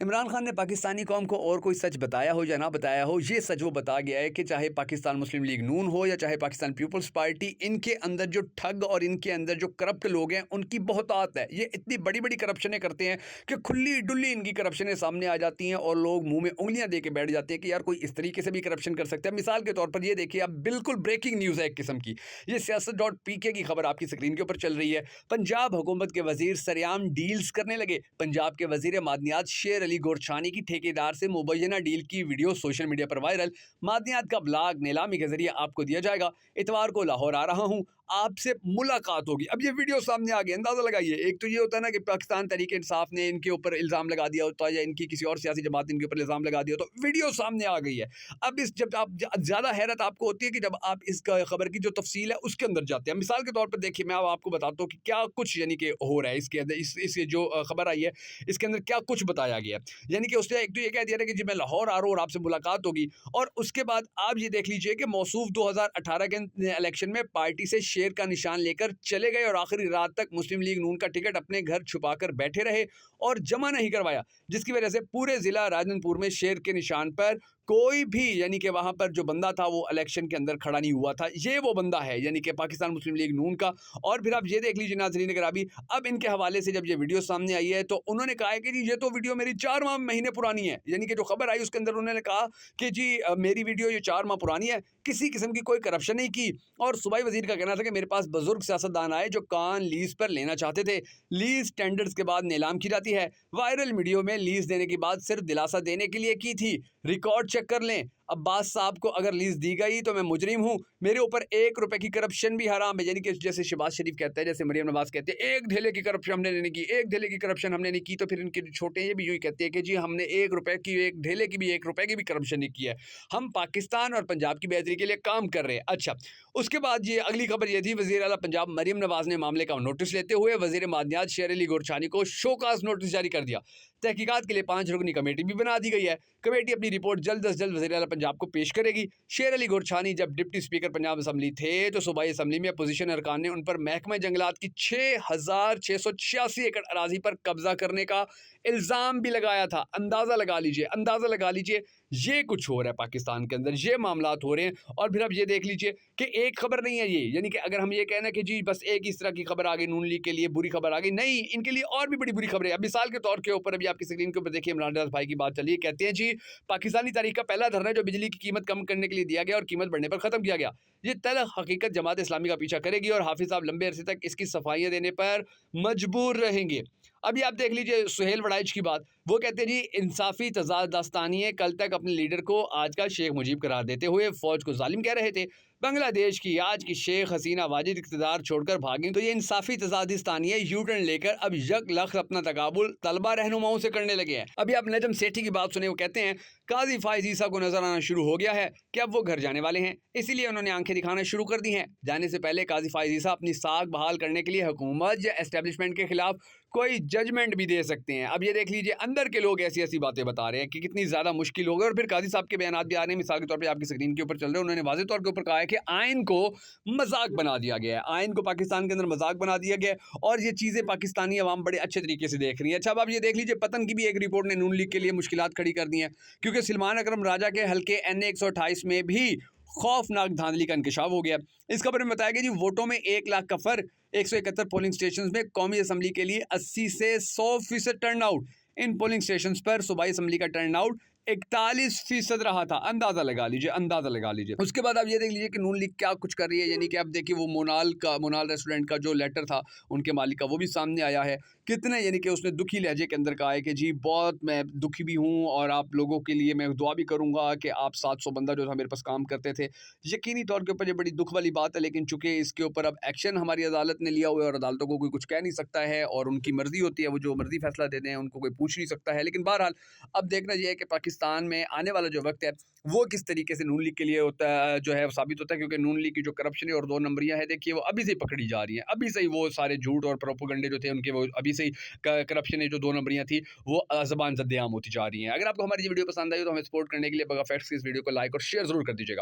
इमरान खान ने पाकिस्तानी कौम को और कोई सच बताया हो या ना बताया हो, ये सच वो बता गया है कि चाहे पाकिस्तान मुस्लिम लीग नून हो या चाहे पाकिस्तान पीपल्स पार्टी, इनके अंदर जो ठग और इनके अंदर जो करप्ट लोग हैं उनकी बहुतायत है। ये इतनी बड़ी बड़ी करप्शनें करते हैं कि खुली डुल्ली इनकी करप्शनें सामने आ जाती हैं और लोग मुंह में उंगलियां दे के बैठ जाते हैं कि यार कोई इस तरीके से भी करप्शन कर सकता है। मिसाल के तौर पर ये देखिए, अब बिल्कुल ब्रेकिंग न्यूज़ है एक किस्म की, ये siyaset.pk की खबर आपकी स्क्रीन के ऊपर चल रही है। पंजाब हुकूमत के वजीर सरेआम डील्स करने लगे। पंजाब के वजीर मादनियात शेर अली गोरछानी की ठेकेदार से मुबैना डील की वीडियो सोशल मीडिया पर वायरल। मादनियात का ब्लॉग नीलामी के जरिए आपको दिया जाएगा। इतवार को लाहौर आ रहा हूँ, आपसे मुलाकात होगी। अब ये वीडियो सामने आ गई, अंदाजा लगाइए। एक तो ये होता है ना कि पाकिस्तान तहरीक इंसाफ ने इनके ऊपर इल्ज़ाम लगा दिया होता है या इनकी किसी और सियासी जमात ने इनके ऊपर इल्ज़ाम लगा दिया, तो वीडियो सामने आ गई है। अब इस जब आप ज़्यादा हैरत आपको होती है कि जब आप इस खबर की जो तफसील है उसके अंदर जाते हैं। मिसाल के तौर पर देखिए, मैं अब आपको बताता हूँ कि क्या कुछ यानी कि हो रहा है इसके अंदर। इस जो खबर आई है इसके अंदर क्या कुछ बताया गया है। यानी कि उसने एक तो ये कह दिया कि जी मैं लाहौर आ रहा हूँ और आपसे मुलाकात होगी, और उसके बाद आप ये देख लीजिए कि मौसूफ 2018 के इलेक्शन में पार्टी से शेर का निशान लेकर चले गए और आखिरी रात तक मुस्लिम लीग नून का टिकट अपने घर छुपाकर बैठे रहे और जमा नहीं करवाया, जिसकी वजह से पूरे जिला राजनपुर में शेर के निशान पर कोई भी यानी कि वहां पर जो बंदा था वो इलेक्शन के अंदर खड़ा नहीं हुआ था। ये वो बंदा है यानी कि पाकिस्तान मुस्लिम लीग नून का। और फिर आप ये देख लीजिए नाज़रीन कराबी, अब इनके हवाले से जब ये वीडियो सामने आई है तो उन्होंने कहा है कि जी ये तो वीडियो मेरी 4 महीने पुरानी है। यानी कि जो खबर आई उसके अंदर उन्होंने कहा कि जी मेरी वीडियो ये 4 माह पुरानी है, किसी किस्म की कोई करप्शन नहीं की। और सूबाई वजीर का कहना था कि मेरे पास बुजुर्ग सियासतदान आए जो कान लीज पर लेना चाहते थे। लीज टेंडर्स के बाद नीलाम की जाती है। वायरल वीडियो में लीज देने की बात सिर्फ दिलासा देने के लिए की थी। रिकॉर्ड चेक कर लें। अब्बास साहब को अगर लीज दी गई तो मैं मुजरिम हूँ, मेरे ऊपर 1 रुपए की करप्शन भी हराम है। यानी कि जैसे शहबाज शरीफ कहता है, जैसे मरियम नवाज कहते हैं, 1 ढेले की करप्शन हमने नहीं की, 1 ढेले की करप्शन हमने नहीं की। तो फिर इनके छोटे ये भी यूँ कहते हैं कि जी हमने 1 रुपए की, 1 ढेले की भी, 1 रुपए की भी करप्शन नहीं की है। हम पाकिस्तान और पंजाब की बेहतरी के लिए काम कर रहे हैं। अच्छा, उसके बाद ये अगली खबर ये थी, वज़ीर आला पंजाब मरियम नवाज ने मामले का नोटिस लेते हुए वज़ीर मादनियात शेर अली गोरछानी को शोकाज नोटिस जारी कर दिया। तहकीकात के लिए 5 रुकनी कमेटी भी बना दी गई है। कमेटी अपनी रिपोर्ट जल्द अज जल्द वज़ीर आला पंजाब को पेश करेगी। शेर अली गोरछानी जब डिप्टी स्पीकर पंजाब असम्बली थे तो सूबाई असम्बली में अपोजिशन अरकान ने उन पर महकमा जंगलात की 6,686 एकड़ अराजी पर कब्जा करने का इल्ज़ाम भी लगाया था। अंदाज़ा लगा लीजिए, अंदाज़ा लगा लीजिए ये कुछ हो रहा है पाकिस्तान के अंदर, ये मामलात हो रहे हैं। और फिर अब ये देख लीजिए कि एक खबर नहीं है ये, यानी कि अगर हम ये कहना कि जी बस एक इस तरह की खबर आ गई नून लीग के लिए बुरी खबर आ गई, नहीं, इनके लिए और भी बड़ी बुरी खबरें। अब मिसाल के तौर के ऊपर अभी आपकी स्क्रीन के ऊपर देखिए, इमरान रियाज भाई की बात चली है। कहते हैं जी पाकिस्तानी तारीख का पहला धरना जो बिजली की कीमत कम करने के लिए दिया गया और कीमत बढ़ने पर खत्म किया गया, ये तल्ख हकीकत जमात इस्लामी का पीछा करेगी और हाफिज साहब लंबे अरसे तक इसकी सफाइयां देने पर मजबूर रहेंगे। अभी आप देख लीजिए सुहेल वड़ाइच की बात, वो कहते हैं जी इंसाफी तजाद दास्तानी है, कल तक अपने लीडर को आज का शेख मुजीब करार देते हुए फौज को जालिम कह रहे थे। बांग्लादेश की आज की शेख हसीना वाजिद इक़्तिदार छोड़कर भागी तो ये इंसाफी तजादिस्तानी है, यू टर्न लेकर अब यक लख अपना तकाबुल तलबा रहनुमाओं से करने लगे हैं। अभी आप नजम सेठी की बात सुने, वो कहते हैं काजी फायज ईसा को नजर आना शुरू हो गया है कि अब वो घर जाने वाले हैं, इसीलिए उन्होंने आंखें दिखाना शुरू कर दी हैं। जाने से पहले काजी फायज ईसा अपनी साख बहाल करने के लिए हुकूमत या एस्टेब्लिशमेंट के खिलाफ कोई जजमेंट भी दे सकते हैं। अब ये देख लीजिए अंदर के लोग ऐसी ऐसी बातें बता रहे हैं कि कितनी ज़्यादा मुश्किल होगी। और फिर काजी साहब के बयान भी आ रहे हैं, मिसाल के तौर पे आपकी स्क्रीन के ऊपर चल रहे हैं। उन्होंने वाज़ेह तौर के ऊपर कहा है कि आइन को मजाक बना दिया गया है, आइन को पाकिस्तान के अंदर मजाक बना दिया गया है और ये चीज़ें पाकिस्तानी अवाम बड़े अच्छे तरीके से देख रही है। अच्छा, अब आप ये देख लीजिए पतन की भी एक रिपोर्ट ने नून लीग के लिए मुश्किलात खड़ी कर दी हैं, क्योंकि सलमान अकरम राजा के हल्के NA 128 में भी खौफनाक धांधली का इंकशाफ हो गया। इस खबर में बताया गया जी वोटों में 1 लाख का फर्क, 171 पोलिंग स्टेशन में कौमी असम्बली के लिए 80 से 100% टर्न आउट। इन पोलिंग स्टेशन पर सूबाई असम्बली का टर्न आउट 41% रहा था। अंदाजा लगा लीजिए, अंदाजा लगा लीजिए। उसके बाद आप ये देख लीजिए कि नून लीग क्या कुछ कर रही है। यानी कि अब देखिए वो मोनाल रेस्टोरेंट का जो लेटर था उनके मालिक का, वो भी सामने आया है। कितने यानी कि उसने दुखी लहजे के अंदर कहा है कि जी बहुत मैं दुखी भी हूँ और आप लोगों के लिए मैं दुआ भी करूँगा कि आप 700 बंदा जो था मेरे पास काम करते थे। यकीनी तौर के ऊपर ये बड़ी दुख वाली बात है, लेकिन चूंकि इसके ऊपर अब एक्शन हमारी अदालत ने लिया हुआ है और अदालतों को कोई कुछ कह नहीं सकता है और उनकी मर्जी होती है, वो जो मर्जी फैसला देते हैं उनको कोई पूछ नहीं सकता है। लेकिन बहरहाल अब देखना ये है कि पाकिस्तान में आने वाला जो वक्त है वो किस तरीके से नून लीग के लिए होता है, जो है साबित होता है। क्योंकि नून लीग की जो करप्शन है और 2 नंबरियां है, देखिए वो अभी से ही पकड़ी जा रही हैं। अभी से ही वो सारे झूठ और प्रोपोगंडे जो थे उनके, वो अभी से ही करप्शन है जो 2 नंबरियां थी वो ज़बान ज़द्दे आम होती जा रही हैं। अगर आपको हमारी ये वीडियो पसंद आई तो हमें सपोर्ट करने के लिए बगा फैक्ट्स की इस वीडियो को लाइक और शेयर जरूर कर दीजिएगा।